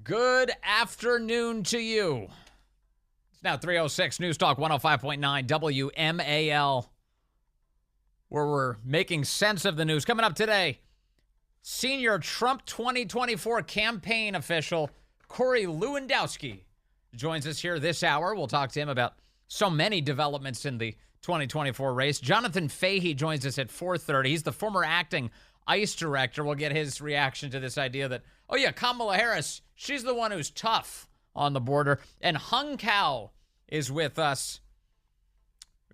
Good afternoon to you. It's now 3:06 News Talk 105.9 WMAL, where we're making sense of the news. Coming up today, senior Trump 2024 campaign official Corey Lewandowski joins us here this hour. We'll talk to him about so many developments in the 2024 race. Jonathan Fahey joins us at 4:30. He's the former acting ICE director. We'll get his reaction to this idea that, oh yeah, Kamala Harris, she's the one who's tough on the border. And Hung Cao is with us,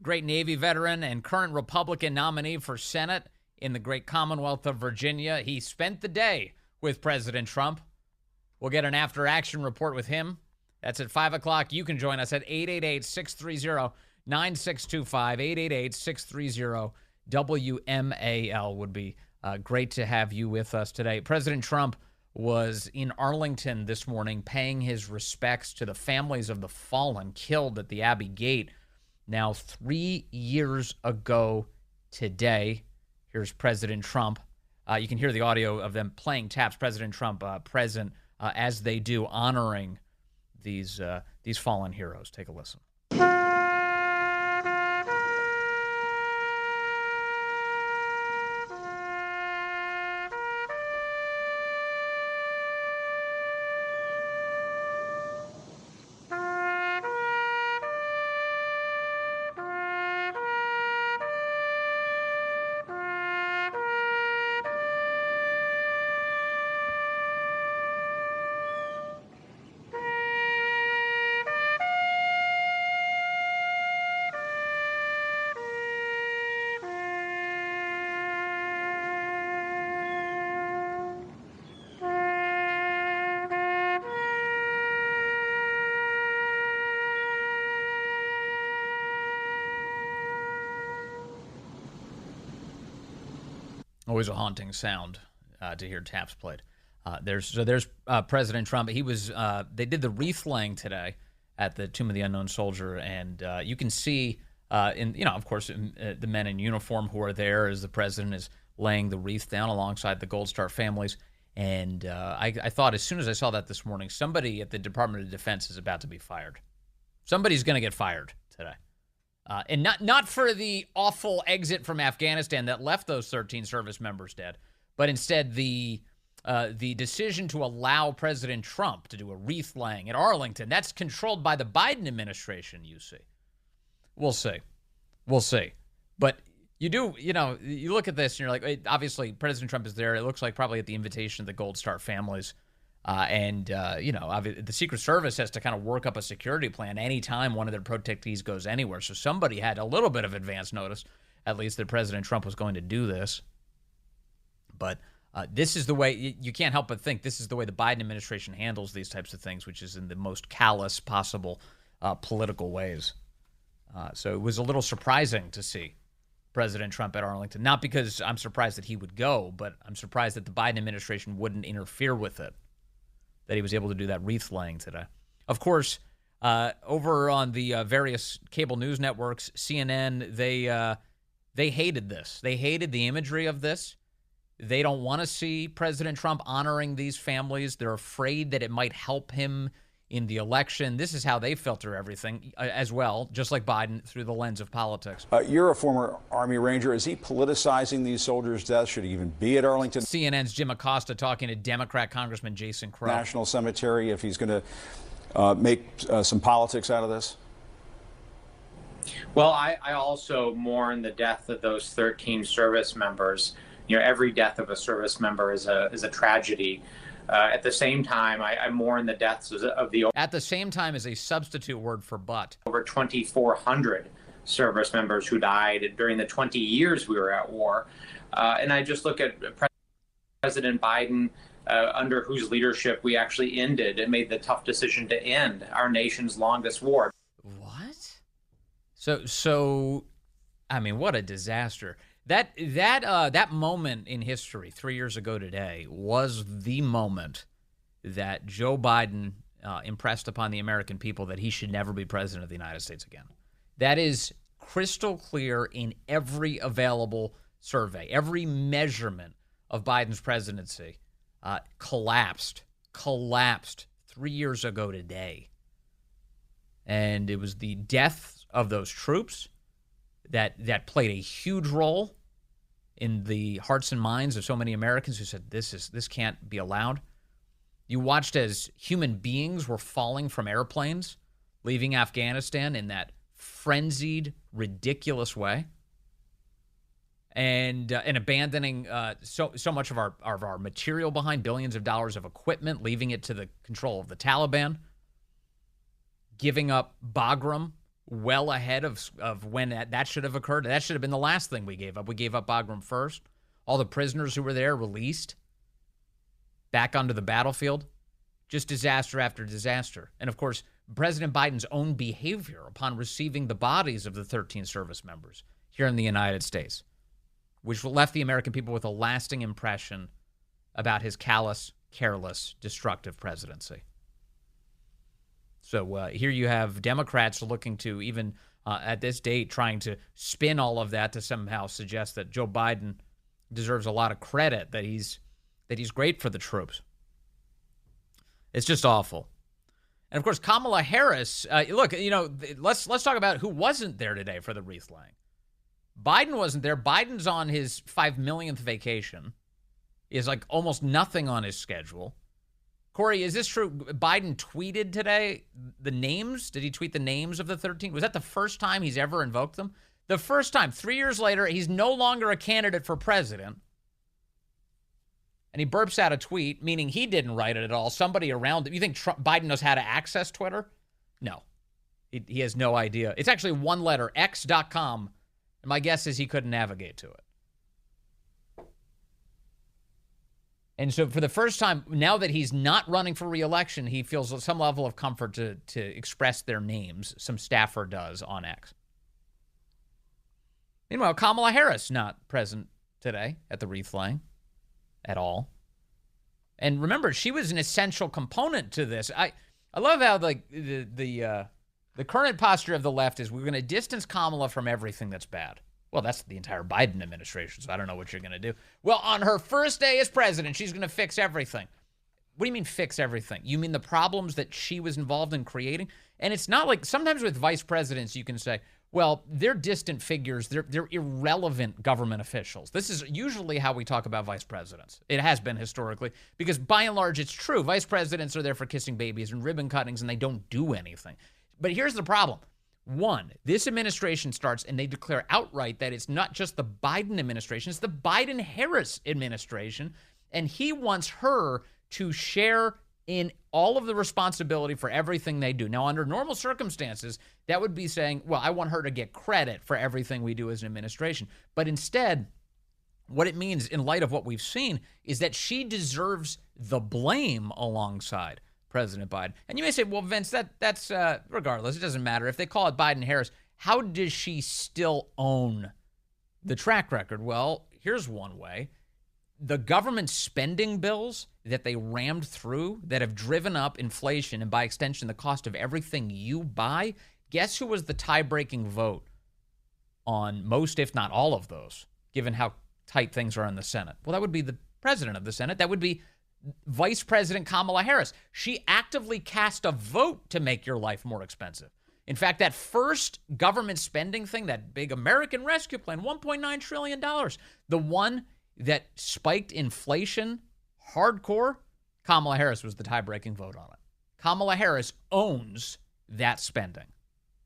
great Navy veteran and current Republican nominee for Senate in the great Commonwealth of Virginia. He spent the day with President Trump. We'll get an after-action report with him. That's at 5 o'clock. You can join us at 888-630-9625. 888-630-WMAL would be great to have you with us today. President Trump was in Arlington this morning paying his respects to the families of the fallen killed at the Abbey Gate now 3 years ago today. Here's President Trump. You can hear the audio of them playing taps. President Trump present as they do, honoring these fallen heroes. Take a listen. Always a haunting sound to hear taps played. There's President Trump. He was they did the wreath laying today at the Tomb of the Unknown Soldier, and you can see of course, the men in uniform who are there as the president is laying the wreath down alongside the Gold Star families. And I thought, as soon as I saw that this morning, somebody at the Department of Defense is about to be fired. Somebody's going to get fired today. And not for the awful exit from Afghanistan that left those 13 service members dead, but instead the decision to allow President Trump to do a wreath laying at Arlington. That's controlled by the Biden administration, you see. We'll see. But you look at this and you're like, obviously President Trump is there. It looks like probably at the invitation of the Gold Star families. The Secret Service has to kind of work up a security plan anytime one of their protectees goes anywhere. So somebody had a little bit of advance notice, at least, that President Trump was going to do this. But this is the way, you can't help but think this is the way the Biden administration handles these types of things, which is in the most callous possible political ways. So it was a little surprising to see President Trump at Arlington. Not because I'm surprised that he would go, but I'm surprised that the Biden administration wouldn't interfere with it, that he was able to do that wreath laying today. Of course, over on the various cable news networks, CNN, they hated this. They hated the imagery of this. They don't want to see President Trump honoring these families. They're afraid that it might help him in the election. This is how they filter everything as well, just like Biden, through the lens of politics. You're a former Army Ranger. Is he politicizing these soldiers' deaths? Should he even be at Arlington? CNN's Jim Acosta talking to Democrat Congressman Jason Crow. National Cemetery, if he's going to make some politics out of this? Well, I also mourn the death of those 13 service members. You know, every death of a service member is a tragedy. At the same time, I mourn the deaths of the... At the same time is a substitute word for but. Over 2,400 service members who died during the 20 years we were at war. And I just look at President Biden, under whose leadership we actually ended and made the tough decision to end our nation's longest war. What? So, I mean, what a disaster. That moment in history 3 years ago today was the moment that Joe Biden impressed upon the American people that he should never be president of the United States again. That is crystal clear in every available survey. Every measurement of Biden's presidency collapsed 3 years ago today. And it was the death of those troops that played a huge role in the hearts and minds of so many Americans who said this can't be allowed. You watched as human beings were falling from airplanes, leaving Afghanistan in that frenzied, ridiculous way, and abandoning so much of our material behind, billions of dollars of equipment, leaving it to the control of the Taliban, giving up Bagram well ahead of when that should have occurred. That should have been the last thing we gave up. We gave up Bagram first. All the prisoners who were there released back onto the battlefield. Just disaster after disaster. And, of course, President Biden's own behavior upon receiving the bodies of the 13 service members here in the United States, which left the American people with a lasting impression about his callous, careless, destructive presidency. So here you have Democrats looking to, even at this date, trying to spin all of that to somehow suggest that Joe Biden deserves a lot of credit, that he's great for the troops. It's just awful. And, of course, Kamala Harris, look, let's talk about who wasn't there today for the wreath laying. Biden wasn't there. Biden's on his 5 millionth vacation. He has like almost nothing on his schedule. Corey, is this true? Biden tweeted today the names? Did he tweet the names of the 13? Was that the first time he's ever invoked them? The first time. 3 years later, he's no longer a candidate for president. And he burps out a tweet, meaning he didn't write it at all. Somebody around him. You think Biden knows how to access Twitter? No. He has no idea. It's actually one letter, x.com. And my guess is he couldn't navigate to it. And so for the first time, now that he's not running for re-election, he feels some level of comfort to express their names. Some staffer does on X. Meanwhile, Kamala Harris not present today at the wreath laying at all. And remember, she was an essential component to this. I love how the current posture of the left is we're going to distance Kamala from everything that's bad. Well, that's the entire Biden administration, so I don't know what you're going to do. Well, on her first day as president, she's going to fix everything. What do you mean fix everything? You mean the problems that she was involved in creating? And it's not like sometimes with vice presidents, you can say, well, they're distant figures. They're irrelevant government officials. This is usually how we talk about vice presidents. It has been historically, because by and large, it's true. Vice presidents are there for kissing babies and ribbon cuttings, and they don't do anything. But here's the problem. One, this administration starts and they declare outright that it's not just the Biden administration, it's the Biden-Harris administration, and he wants her to share in all of the responsibility for everything they do. Now, under normal circumstances, that would be saying, well, I want her to get credit for everything we do as an administration. But instead, what it means in light of what we've seen is that she deserves the blame alongside President Biden. And you may say, well, Vince, that's regardless. It doesn't matter. If they call it Biden-Harris, how does she still own the track record? Well, here's one way. The government spending bills that they rammed through that have driven up inflation and by extension the cost of everything you buy, guess who was the tie-breaking vote on most, if not all of those, given how tight things are in the Senate? Well, that would be the president of the Senate. That would be Vice President Kamala Harris. She actively cast a vote to make your life more expensive. In fact, that first government spending thing, that big American Rescue Plan, $1.9 trillion, the one that spiked inflation hardcore, Kamala Harris was the tie-breaking vote on it. Kamala Harris owns that spending.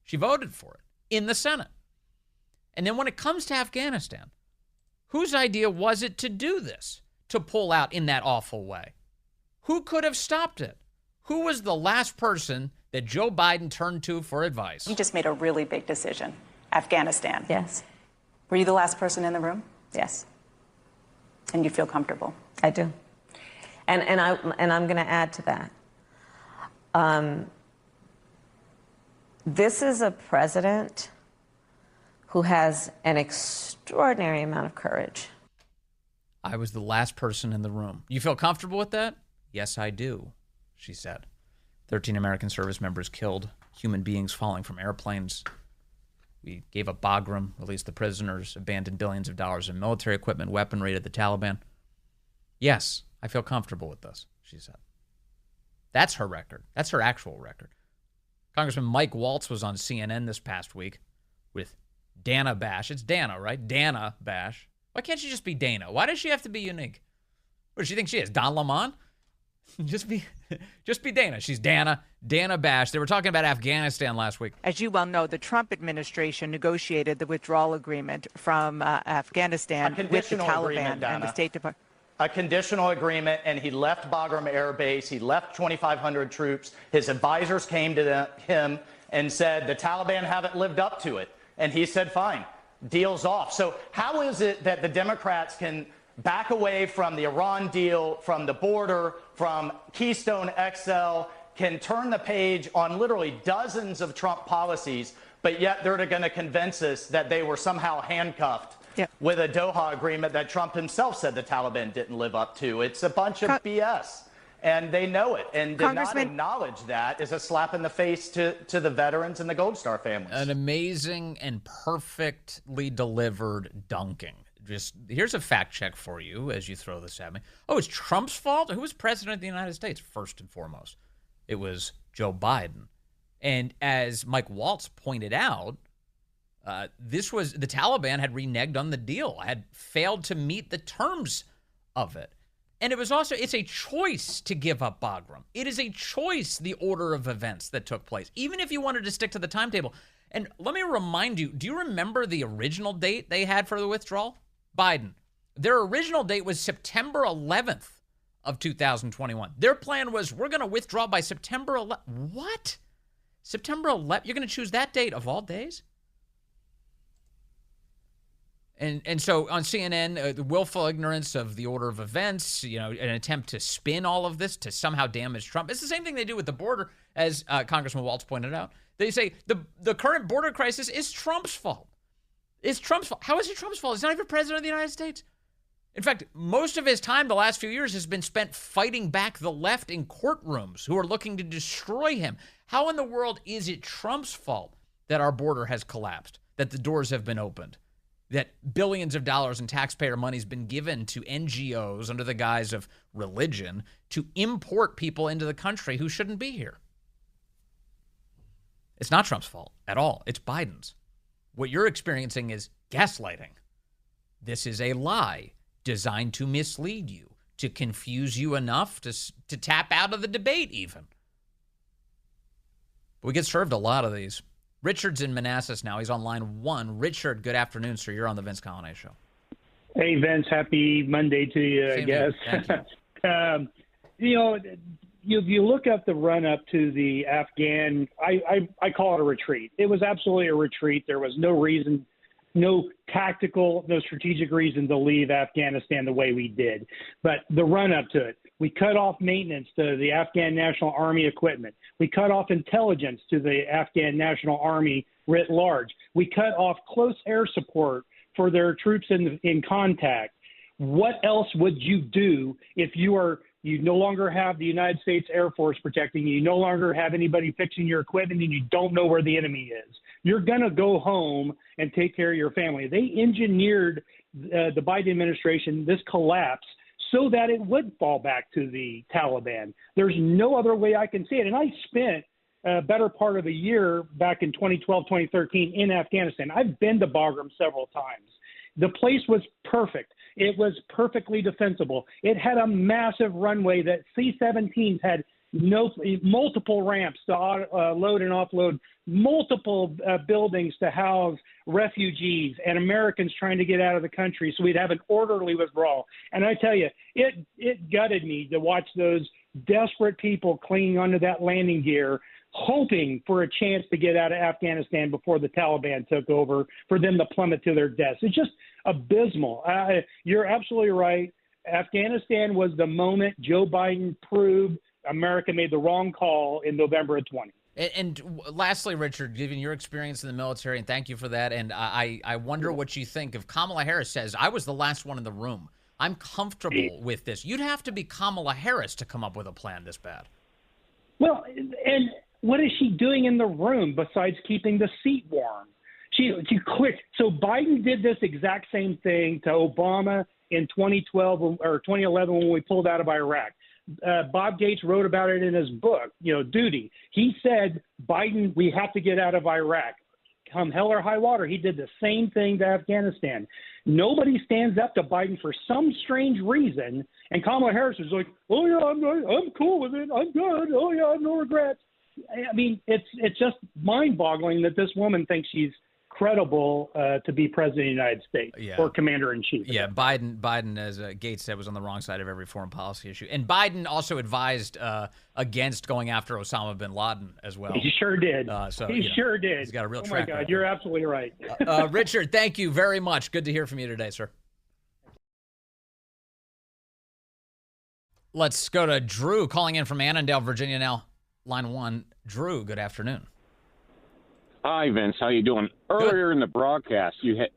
She voted for it in the Senate. And then when it comes to Afghanistan, whose idea was it to do this? To pull out in that awful way? Who could have stopped it? Who was the last person that Joe Biden turned to for advice? You just made a really big decision. Afghanistan. Yes. Were you the last person in the room? Yes. And you feel comfortable? I do. And I'm going to add to that. This is a president who has an extraordinary amount of courage. I was the last person in the room. You feel comfortable with that? Yes, I do, she said. 13 American service members killed, human beings falling from airplanes. We gave up Bagram, released the prisoners, abandoned billions of dollars in military equipment, weaponry to the Taliban. Yes, I feel comfortable with this, she said. That's her record. That's her actual record. Congressman Mike Waltz was on CNN this past week with Dana Bash. It's Dana, right? Dana Bash. Why can't she just be Dana? Why does she have to be unique? What does she think she is? Don Lemon? Just be Dana. She's Dana Bash. They were talking about Afghanistan last week. As you well know, the Trump administration negotiated the withdrawal agreement from Afghanistan with the Taliban and the State Department. A conditional agreement, and he left Bagram Air Base. He left 2,500 troops. His advisors came to him and said, the Taliban haven't lived up to it. And he said, fine, deal's off. So how is it that the Democrats can back away from the Iran deal, from the border, from Keystone XL, can turn the page on literally dozens of Trump policies, but yet they're going to convince us that they were somehow handcuffed with a Doha agreement that Trump himself said the Taliban didn't live up to? It's a bunch of BS, and they know it. And to not acknowledge that is a slap in the face to the veterans and the Gold Star families. An amazing and perfectly delivered dunking. Just here's a fact check for you as you throw this at me. Oh, it's Trump's fault? Who was president of the United States first and foremost? It was Joe Biden. And as Mike Waltz pointed out, this was the Taliban had reneged on the deal, had failed to meet the terms of it. And it was also, it's a choice to give up Bagram. It is a choice, the order of events that took place, even if you wanted to stick to the timetable. And let me remind you, do you remember the original date they had for the withdrawal? Biden. Their original date was September 11th of 2021. Their plan was, we're going to withdraw by September 11th. What? September 11th? You're going to choose that date of all days? And so on CNN, the willful ignorance of the order of events, an attempt to spin all of this to somehow damage Trump. It's the same thing they do with the border, as Congressman Waltz pointed out. They say the current border crisis is Trump's fault. It's Trump's fault. How is it Trump's fault? He's not even president of the United States. In fact, most of his time the last few years has been spent fighting back the left in courtrooms who are looking to destroy him. How in the world is it Trump's fault that our border has collapsed, that the doors have been opened, that billions of dollars in taxpayer money has been given to NGOs under the guise of religion to import people into the country who shouldn't be here? It's not Trump's fault at all. It's Biden's. What you're experiencing is gaslighting. This is a lie designed to mislead you, to confuse you enough to tap out of the debate even. But we get served a lot of these. Richard's in Manassas now. He's on line 1. Richard, good afternoon, sir. You're on the Vince Coglianese Show. Hey, Vince. Happy Monday to you, I guess. Thank you. If you look at the run-up to the Afghan, I call it a retreat. It was absolutely a retreat. There was no reason, no tactical, no strategic reason to leave Afghanistan the way we did. But the run-up to it, we cut off maintenance to the Afghan National Army equipment. We cut off intelligence to the Afghan National Army writ large. We cut off close air support for their troops in contact. What else would you do if you no longer have the United States Air Force protecting you, you no longer have anybody fixing your equipment, and you don't know where the enemy is? You're going to go home and take care of your family. They engineered the Biden administration, this collapse, so that it would fall back to the Taliban. There's no other way I can see it. And I spent a better part of a year back in 2012, 2013 in Afghanistan. I've been to Bagram several times. The place was perfect. It was perfectly defensible. It had a massive runway that C-17s had multiple ramps to load and offload, multiple buildings to house refugees and Americans trying to get out of the country, so we'd have an orderly withdrawal. And I tell you, it gutted me to watch those desperate people clinging onto that landing gear, hoping for a chance to get out of Afghanistan before the Taliban took over, for them to plummet to their deaths. It's just abysmal. You're absolutely right. Afghanistan was the moment Joe Biden proved America made the wrong call in November of 20. And lastly, Richard, given your experience in the military, and thank you for that, and I wonder what you think if Kamala Harris says, I was the last one in the room, I'm comfortable with this. You'd have to be Kamala Harris to come up with a plan this bad. Well, and what is she doing in the room besides keeping the seat warm? She quit. So Biden did this exact same thing to Obama in 2012 or 2011 when we pulled out of Iraq. Bob Gates wrote about it in his book, Duty. He said, Biden, we have to get out of Iraq. Come hell or high water, he did the same thing to Afghanistan. Nobody stands up to Biden for some strange reason, and Kamala Harris is like, oh, yeah, I'm cool with it. I'm good. Oh, yeah, I have no regrets. I mean, it's just mind-boggling that this woman thinks she's credible to be president of the United States or commander-in-chief. Yeah, Biden, as Gates said, was on the wrong side of every foreign policy issue. And Biden also advised against going after Osama bin Laden as well. He sure did. Sure did. He's got a real track record. Oh, my God, you're absolutely right. Richard, thank you very much. Good to hear from you today, sir. Let's go to Drew calling in from Annandale, Virginia now. Line 1. Drew, good afternoon. Hi, Vince. How you doing? Earlier in the broadcast, you had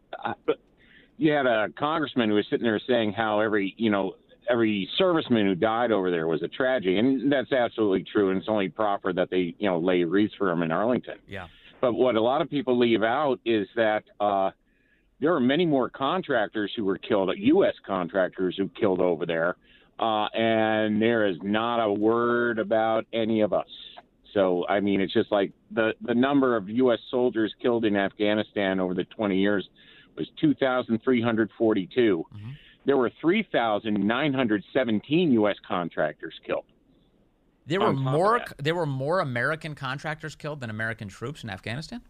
a congressman who was sitting there saying how every serviceman who died over there was a tragedy, and that's absolutely true. And it's only proper that they lay wreaths for him in Arlington. Yeah. But what a lot of people leave out is that there are many more contractors who were killed, U.S. contractors who killed over there, and there is not a word about any of us. So, I mean, it's just like the number of U.S. soldiers killed in Afghanistan over the 20 years was 2,342. Mm-hmm. There were 3,917 U.S. contractors killed. There were more American contractors killed than American troops in Afghanistan?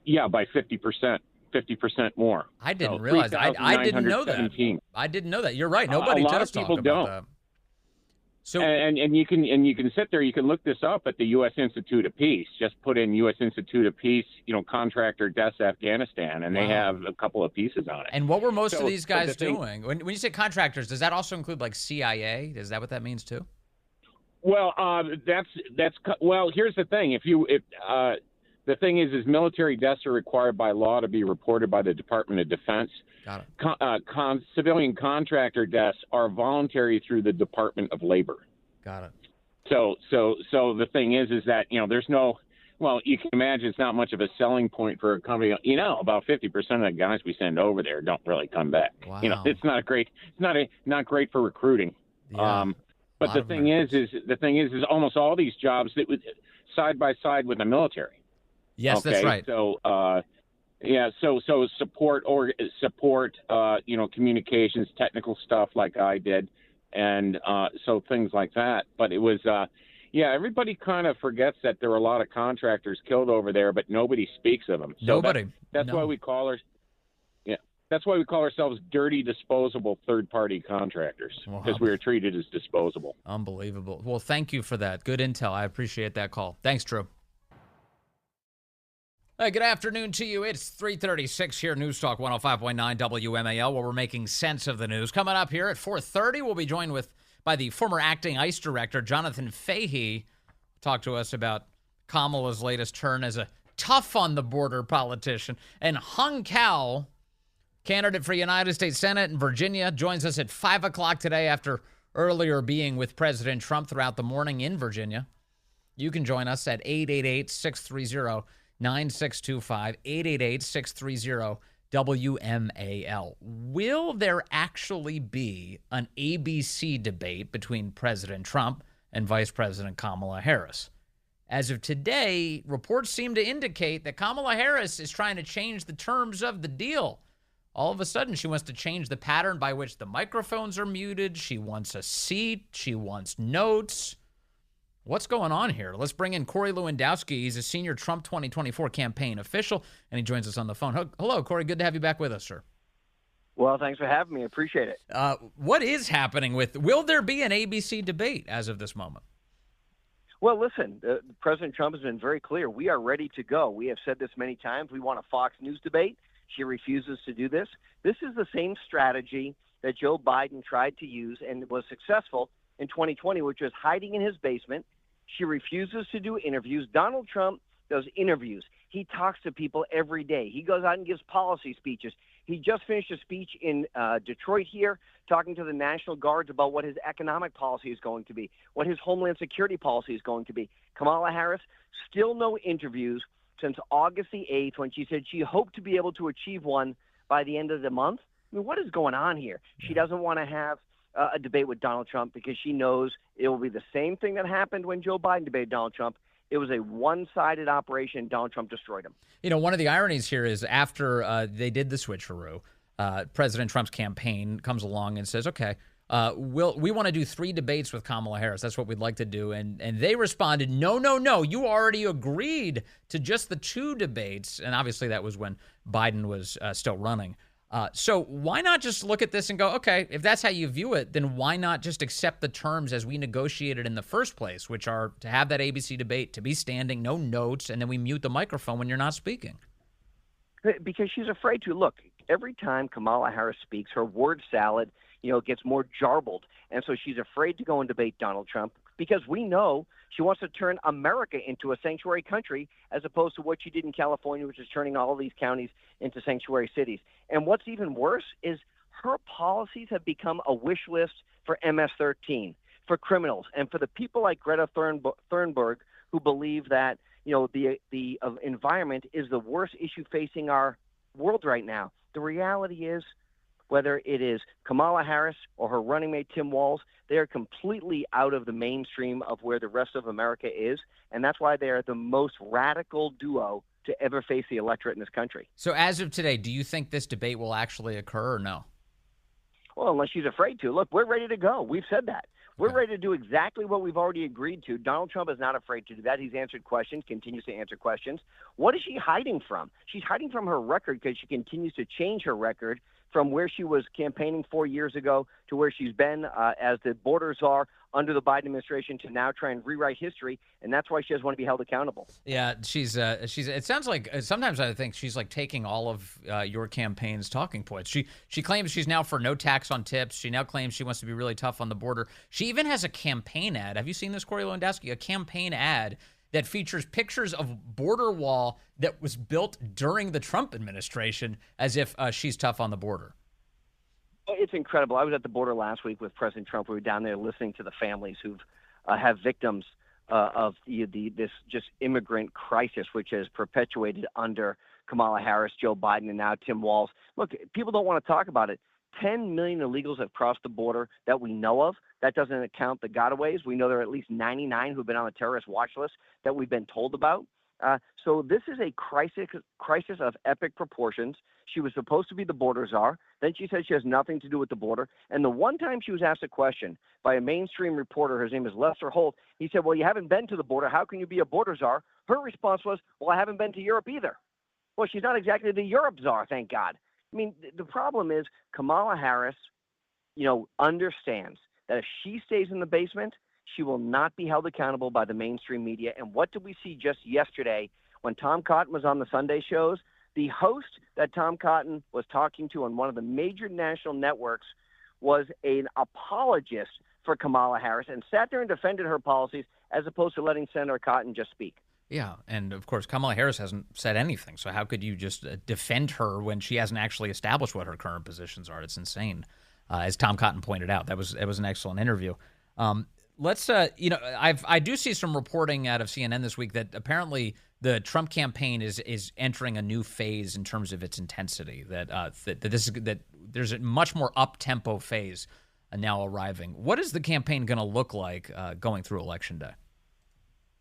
Yeah, by 50%. 50% more. I didn't realize that. I didn't know that. I didn't know that. You're right. Nobody does talk about that. So and you can sit there, you can look this up at the U.S. Institute of Peace. Just put in U.S. Institute of Peace, contractor deaths Afghanistan, and they have a couple of pieces on it. And what were most of these guys doing? When you say contractors, does that also include like CIA? Is that what that means too? Well, here's the thing. The thing is military deaths are required by law to be reported by the Department of Defense. Got it. Civilian contractor deaths are voluntary through the Department of Labor. Got it. So the thing is that there's no. Well, you can imagine it's not much of a selling point for a company. About 50% of the guys we send over there don't really come back. Wow. It's not great. It's not great for recruiting. Yeah. But the thing is almost all these jobs that would side by side with the military. Yes, okay? That's right. So, so support communications, technical stuff like I did, and so things like that. But it was, everybody kind of forgets that there were a lot of contractors killed over there, but nobody speaks of them. So nobody. That's why we call That's why we call ourselves dirty, disposable third-party contractors, because we are treated as disposable. Unbelievable. Well, thank you for that. Good intel. I appreciate that call. Thanks, Drew. Hey, good afternoon to you. It's 3:36 here, News Talk 105.9 WMAL, where we're making sense of the news. Coming up here at 4:30, we'll be joined by the former acting ICE director, Jonathan Fahey, talk to us about Kamala's latest turn as a tough-on-the-border politician. And Hung Cao, candidate for United States Senate in Virginia, joins us at 5 o'clock today after earlier being with President Trump throughout the morning in Virginia. You can join us at 888-630-9625, 888-630-WMAL. Will there actually be an ABC debate between President Trump and Vice President Kamala Harris? As of today, reports seem to indicate that Kamala Harris is trying to change the terms of the deal. All of a sudden, she wants to change the pattern by which the microphones are muted. She wants a seat. She wants notes. What's going on here? Let's bring in Corey Lewandowski. He's a senior Trump 2024 campaign official, and he joins us on the phone. Hello, Corey. Good to have you back with us, sir. Well, thanks for having me. I appreciate it. What is happening will there be an ABC debate as of this moment? Well, listen, President Trump has been very clear. We are ready to go. We have said this many times. We want a Fox News debate. She refuses to do this. This is the same strategy that Joe Biden tried to use and was successful in 2020, which was hiding in his basement. She refuses to do interviews. Donald Trump does interviews. He talks to people every day. He goes out and gives policy speeches. He just finished a speech in Detroit here, talking to the National Guards about what his economic policy is going to be, what his homeland security policy is going to be. Kamala Harris, still no interviews since August the 8th, when she said she hoped to be able to achieve one by the end of the month. I mean, what is going on here? She doesn't want to have a debate with Donald Trump because she knows it will be the same thing that happened when Joe Biden debated Donald Trump. It was a one-sided operation. Donald Trump destroyed him. You know, one of the ironies here is after they did the switcheroo, President Trump's campaign comes along and says, okay, we want to do 3 debates with Kamala Harris. That's what we'd like to do. And they responded, no, you already agreed to just the 2 debates. And obviously that was when Biden was still running. So why not just look at this and go, okay, if that's how you view it, then why not just accept the terms as we negotiated in the first place, which are to have that ABC debate, to be standing, no notes, and then we mute the microphone when you're not speaking? Because she's afraid to. Look, every time Kamala Harris speaks, her word salad, gets more jarbled. And so she's afraid to go and debate Donald Trump because we know she wants to turn America into a sanctuary country as opposed to what she did in California, which is turning all of these counties into sanctuary cities. And what's even worse is her policies have become a wish list for MS-13, for criminals, and for the people like Greta Thunberg who believe that, the environment is the worst issue facing our world right now. The reality is, whether it is Kamala Harris or her running mate Tim Walz, they are completely out of the mainstream of where the rest of America is, and that's why they are the most radical duo to ever face the electorate in this country. So as of today, do you think this debate will actually occur or no? Well, unless she's afraid to. Look, we're ready to go. We've said that. We're ready to do exactly what we've already agreed to. Donald Trump is not afraid to do that. He's answered questions, continues to answer questions. What is she hiding from? She's hiding from her record because she continues to change her record from where she was campaigning 4 years ago to where she's been as the border czar under the Biden administration to now try and rewrite history, and that's why she doesn't want to be held accountable. Yeah, she's. It sounds like sometimes I think she's like taking all of your campaign's talking points. She claims she's now for no tax on tips. She now claims she wants to be really tough on the border. She even has a campaign ad. Have you seen this, Corey Lewandowski? A campaign ad that features pictures of border wall that was built during the Trump administration, as if she's tough on the border. It's incredible. I was at the border last week with President Trump. We were down there listening to the families who have victims of this just immigrant crisis, which has perpetuated under Kamala Harris, Joe Biden, and now Tim Walz. Look, people don't want to talk about it. 10 million illegals have crossed the border that we know of. That doesn't account the gotaways. We know there are at least 99 who've been on the terrorist watch list that we've been told about. So this is a crisis of epic proportions. She was supposed to be the border czar. Then she said she has nothing to do with the border. And the one time she was asked a question by a mainstream reporter, his name is Lester Holt, he said, well, you haven't been to the border. How can you be a border czar? Her response was, well, I haven't been to Europe either. Well, she's not exactly the Europe czar, thank God. I mean, the problem is Kamala Harris, understands that if she stays in the basement, she will not be held accountable by the mainstream media. And what did we see just yesterday when Tom Cotton was on the Sunday shows? The host that Tom Cotton was talking to on one of the major national networks was an apologist for Kamala Harris and sat there and defended her policies as opposed to letting Senator Cotton just speak. Yeah, and of course, Kamala Harris hasn't said anything. So how could you just defend her when she hasn't actually established what her current positions are? It's insane. As Tom Cotton pointed out, that was an excellent interview. Let's, I do see some reporting out of CNN this week that apparently the Trump campaign is entering a new phase in terms of its intensity. That there's a much more up-tempo phase now arriving. What is the campaign going to look like going through Election Day?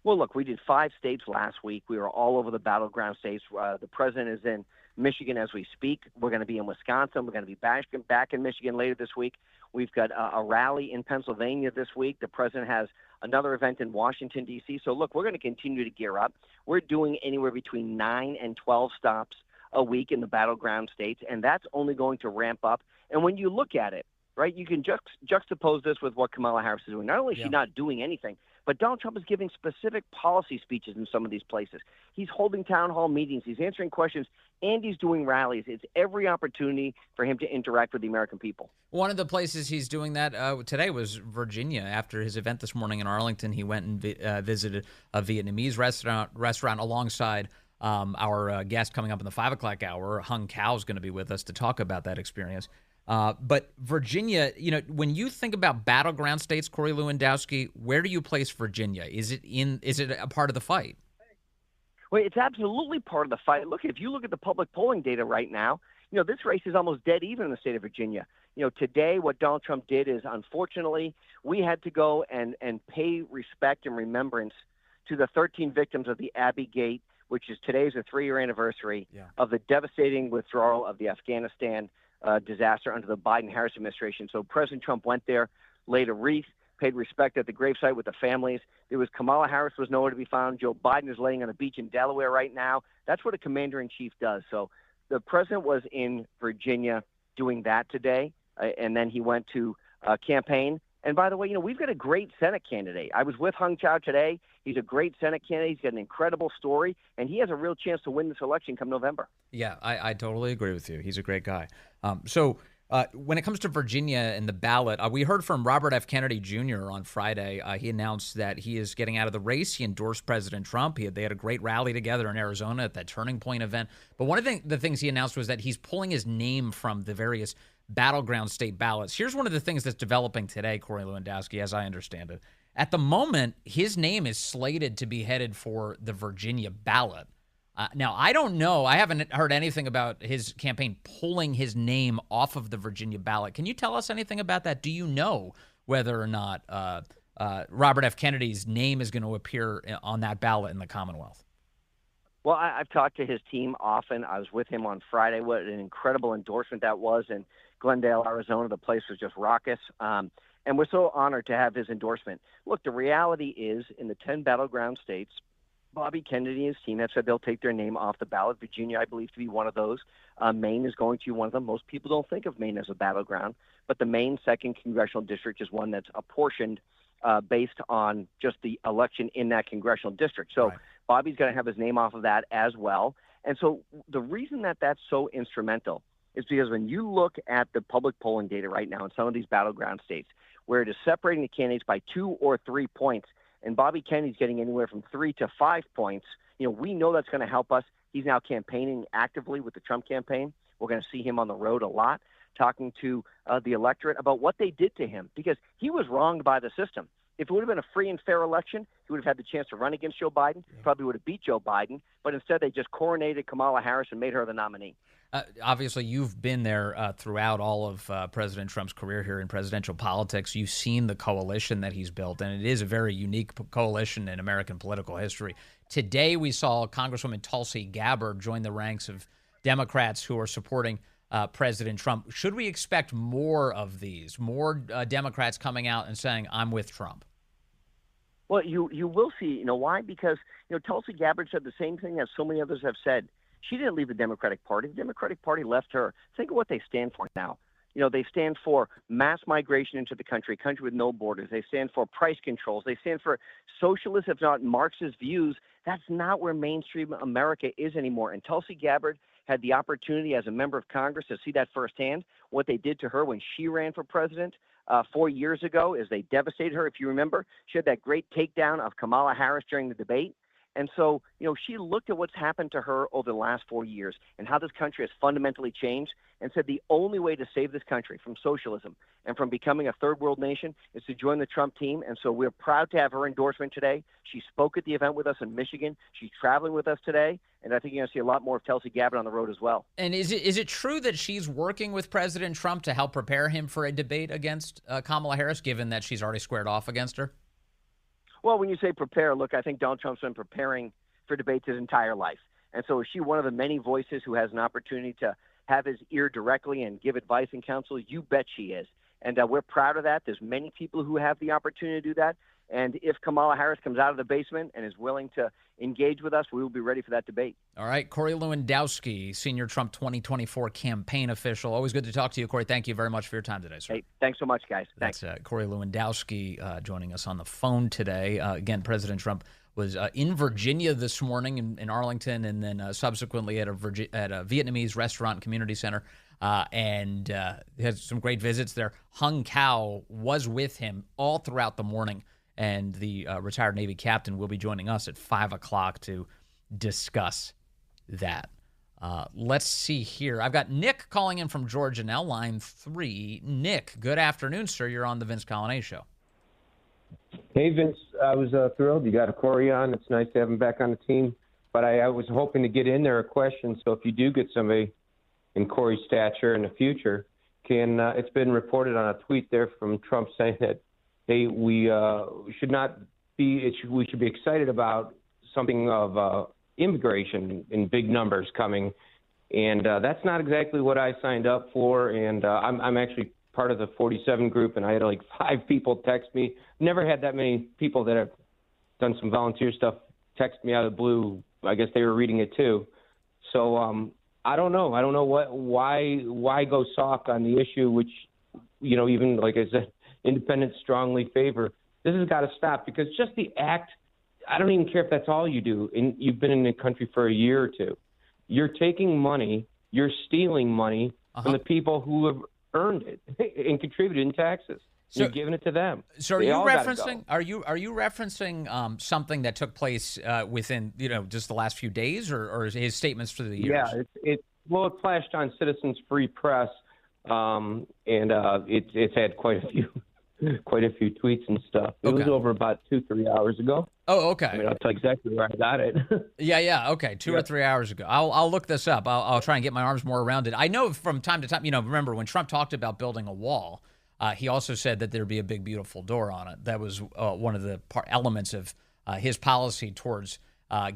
Well, look, we did 5 states last week. We were all over the battleground states. The president is in Michigan as we speak. We're going to be in Wisconsin. We're going to be back in Michigan later this week. We've got a rally in Pennsylvania this week. The president has another event in Washington, D.C. So, look, we're going to continue to gear up. We're doing anywhere between 9 and 12 stops a week in the battleground states, and that's only going to ramp up. And when you look at it, right, you can juxtapose this with what Kamala Harris is doing. Not only is she not doing anything, but Donald Trump is giving specific policy speeches in some of these places. He's holding town hall meetings. He's answering questions, and he's doing rallies. It's every opportunity for him to interact with the American people. One of the places he's doing that today was Virginia. After his event this morning in Arlington, he went and visited a Vietnamese restaurant alongside our guest coming up in the 5 o'clock hour. Hung Cao is going to be with us to talk about that experience. But Virginia, when you think about battleground states, Corey Lewandowski, where do you place Virginia? Is it a part of the fight? Well, it's absolutely part of the fight. Look, if you look at the public polling data right now, this race is almost dead even in the state of Virginia. today what Donald Trump did is, unfortunately, we had to go and pay respect and remembrance to the 13 victims of the Abbey Gate, which is today's a 3-year anniversary of the devastating withdrawal of the Afghanistan disaster under the Biden-Harris administration. So President Trump went there, laid a wreath, paid respect at the gravesite with the families. There was Kamala Harris was nowhere to be found. Joe Biden is laying on a beach in Delaware right now. That's what a commander-in-chief does. So the president was in Virginia doing that today, and then he went to campaign. And by the way, we've got a great Senate candidate. I was with Hung Chow today. He's a great Senate candidate. He's got an incredible story, and he has a real chance to win this election come November. Yeah, I totally agree with you. He's a great guy. So when it comes to Virginia and the ballot, we heard from Robert F. Kennedy Jr. on Friday. He announced that he is getting out of the race. He endorsed President Trump. They had a great rally together in Arizona at that Turning Point event. But one of the things he announced was that he's pulling his name from the various battleground state ballots. Here's one of the things that's developing today, Corey Lewandowski, as I understand it. At the moment, his name is slated to be headed for the Virginia ballot. Now, I don't know. I haven't heard anything about his campaign pulling his name off of the Virginia ballot. Can you tell us anything about that? Do you know whether or not Robert F. Kennedy's name is going to appear on that ballot in the Commonwealth? Well, I've talked to his team often. I was with him on Friday. What an incredible endorsement that was in Glendale, Arizona. The place was just raucous. And we're so honored to have his endorsement. Look, the reality is in the 10 battleground states, Bobby Kennedy and his team have said they'll take their name off the ballot. Virginia, I believe, to be one of those. Maine is going to be one of them. Most people don't think of Maine as a battleground, but the Maine 2nd Congressional District is one that's apportioned based on just the election in that congressional district. So Bobby's going to have his name off of that as well. And so the reason that that's so instrumental is because when you look at the public polling data right now in some of these battleground states, where it is separating the candidates by 2 or 3 points, and Bobby Kennedy's getting anywhere from 3 to 5 points, we know that's going to help us. He's now campaigning actively with the Trump campaign. We're going to see him on the road a lot, talking to the electorate about what they did to him, because he was wronged by the system. If it would have been a free and fair election, he would have had the chance to run against Joe Biden, probably would have beat Joe Biden, but instead they just coronated Kamala Harris and made her the nominee. Obviously, you've been there throughout all of President Trump's career here in presidential politics. You've seen the coalition that he's built, and it is a very unique coalition in American political history. Today, we saw Congresswoman Tulsi Gabbard join the ranks of Democrats who are supporting President Trump. Should we expect more of these, more Democrats coming out and saying, I'm with Trump? Well, you will see. Why? Because, Tulsi Gabbard said the same thing as so many others have said. She didn't leave the Democratic Party. The Democratic Party left her. Think of what they stand for now. They stand for mass migration into the country, a country with no borders. They stand for price controls. They stand for socialist, if not Marxist views. That's not where mainstream America is anymore. And Tulsi Gabbard had the opportunity as a member of Congress to see that firsthand. What they did to her when she ran for president 4 years ago is they devastated her. If you remember, she had that great takedown of Kamala Harris during the debate. And so, she looked at what's happened to her over the last 4 years and how this country has fundamentally changed and said the only way to save this country from socialism and from becoming a third world nation is to join the Trump team. And so we're proud to have her endorsement today. She spoke at the event with us in Michigan. She's traveling with us today. And I think you're going to see a lot more of Tulsi Gabbard on the road as well. And is it true that she's working with President Trump to help prepare him for a debate against Kamala Harris, given that she's already squared off against her? Well, when you say prepare, look, I think Donald Trump's been preparing for debates his entire life. And so is she one of the many voices who has an opportunity to have his ear directly and give advice and counsel? You bet she is. And we're proud of that. There's many people who have the opportunity to do that. And if Kamala Harris comes out of the basement and is willing to engage with us, we will be ready for that debate. All right. Corey Lewandowski, senior Trump 2024 campaign official. Always good to talk to you, Corey. Thank you very much for your time today, sir. Hey, thanks so much, guys. Thanks. That's Corey Lewandowski joining us on the phone today. Again, President Trump was in Virginia this morning in Arlington, and then subsequently at a Vietnamese restaurant and community center, and had some great visits there. Hung Chow was with him all throughout the morning, and the retired Navy captain will be joining us at 5 o'clock to discuss that. Let's see here. I've got Nick calling in from Georgia now, line 3. Nick, good afternoon, sir. You're on the Vince Coglianese Show. Hey, Vince. I was thrilled. You got a Corey on. It's nice to have him back on the team. But I was hoping to get in there a question. So if you do get somebody in Corey's stature in the future, it's been reported on a tweet there from Trump saying that we should be excited about something of immigration in big numbers coming. And that's not exactly what I signed up for. And I'm actually part of the 47 group, and I had like 5 people text me. Never had that many people that have done some volunteer stuff text me out of the blue. I guess they were reading it too. So I don't know. I don't know why go soft on the issue, which, even like I said, independents strongly favor. This has got to stop, because just the act, I don't even care if that's all you do. And you've been in the country for a year or two. You're taking money, you're stealing money from the people who have earned it and contributed in taxes. So, you're giving it to them. So are you referencing something that took place within just the last few days, or his statements through the years? Yeah, it flashed on Citizens Free Press, and it's had quite a few tweets and stuff. It was over about 2-3 hours ago. Oh, okay. I mean, I'll tell you exactly where I got it. Yeah. Okay, 2 or 3 hours ago. I'll look this up. I'll try and get my arms more around it. I know from time to time. Remember when Trump talked about building a wall, he also said that there'd be a big, beautiful door on it. That was one of the elements of his policy towards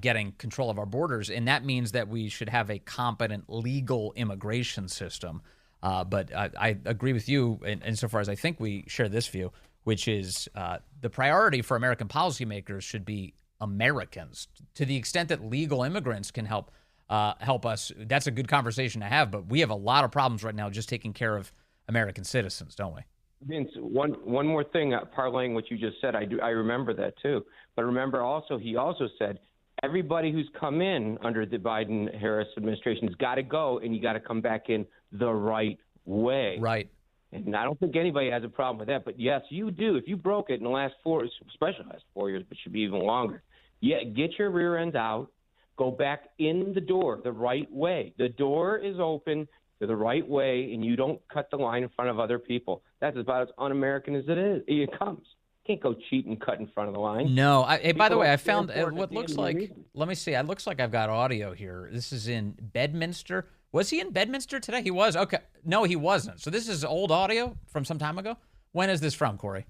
getting control of our borders, and that means that we should have a competent legal immigration system. But I agree with you insofar as I think we share this view, which is the priority for American policymakers should be Americans. To the extent that legal immigrants can help us, that's a good conversation to have. But we have a lot of problems right now just taking care of American citizens, don't we? Vince, one more thing, parlaying what you just said, I remember that too. But remember also, he also said, everybody who's come in under the Biden-Harris administration has got to go, and you got to come back in the right way. Right. And I don't think anybody has a problem with that. But yes, you do. If you broke it in the last 4 years, but should be even longer. Yeah, get your rear end out, go back in the door the right way. The door is open to the right way, and you don't cut the line in front of other people. That's about as un-American as it comes. Can't go cheat and cut in front of the line. No. Hey, by the way, I found what looks like, let me see. It looks like I've got audio here. This is in Bedminster. Was he in Bedminster today? He was. Okay. No, he wasn't. So this is old audio from some time ago. When is this from, Corey?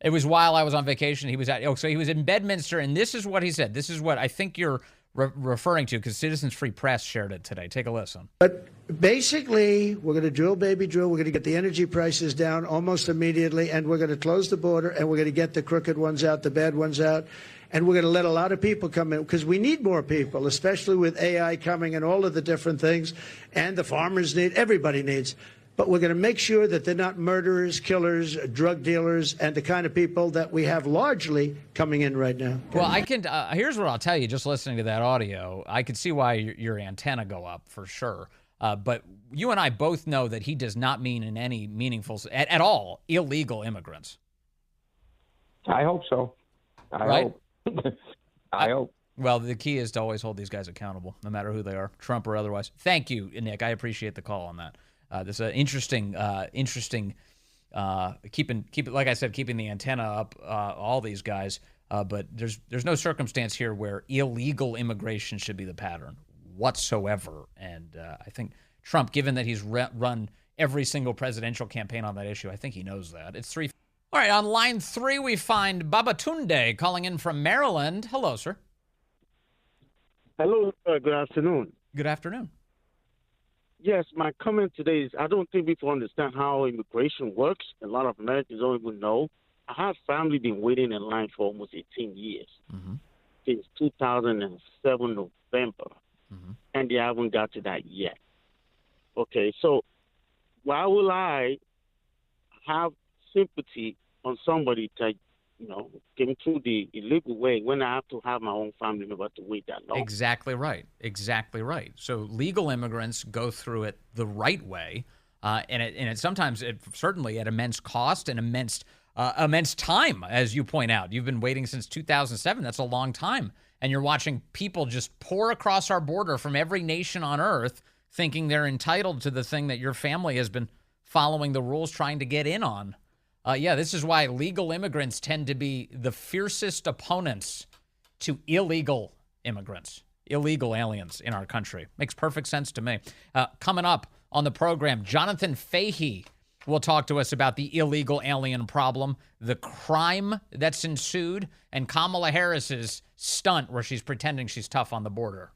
It was while I was on vacation. He was so he was in Bedminster, and this is what he said. This is what I think you're referring to, because Citizens Free Press shared it today. Take a listen. But basically, we're going to drill, baby, drill. We're going to get the energy prices down almost immediately, and we're going to close the border, and we're going to get the crooked ones out, the bad ones out, and we're going to let a lot of people come in, because we need more people, especially with AI coming and all of the different things, and the farmers need, everybody needs. But we're going to make sure that they're not murderers, killers, drug dealers, and the kind of people that we have largely coming in right now. Well, I can. Here's what I'll tell you. Just listening to that audio, I could see why your antenna go up for sure. But you and I both know that he does not mean in any meaningful at all illegal immigrants. I hope so. I hope. Well, the key is to always hold these guys accountable, no matter who they are, Trump or otherwise. Thank you, Nick. I appreciate the call on that. This is interesting. Keeping like I said, keeping the antenna up. All these guys, but there's no circumstance here where illegal immigration should be the pattern whatsoever. And I think Trump, given that he's run every single presidential campaign on that issue, I think he knows that. It's 3. All right, on line 3 we find Babatunde calling in from Maryland. Hello, sir. Hello. Good afternoon. Good afternoon. Yes, my comment today is I don't think people understand how immigration works. A lot of Americans don't even know. I have family been waiting in line for almost 18 years, since 2007 November, and they haven't got to that yet. Okay, so why will I have sympathy on somebody to, getting through the illegal way when I have to have my own family member to wait that long? Exactly right. Exactly right. So legal immigrants go through it the right way, and it sometimes certainly at immense cost and immense time, as you point out. You've been waiting since 2007. That's a long time, and you're watching people just pour across our border from every nation on earth, thinking they're entitled to the thing that your family has been following the rules, trying to get in on. This is why legal immigrants tend to be the fiercest opponents to illegal immigrants, illegal aliens in our country. Makes perfect sense to me. Coming up on the program. Jonathan Fahey will talk to us about the illegal alien problem, the crime that's ensued, and Kamala Harris's stunt where she's pretending she's tough on the border.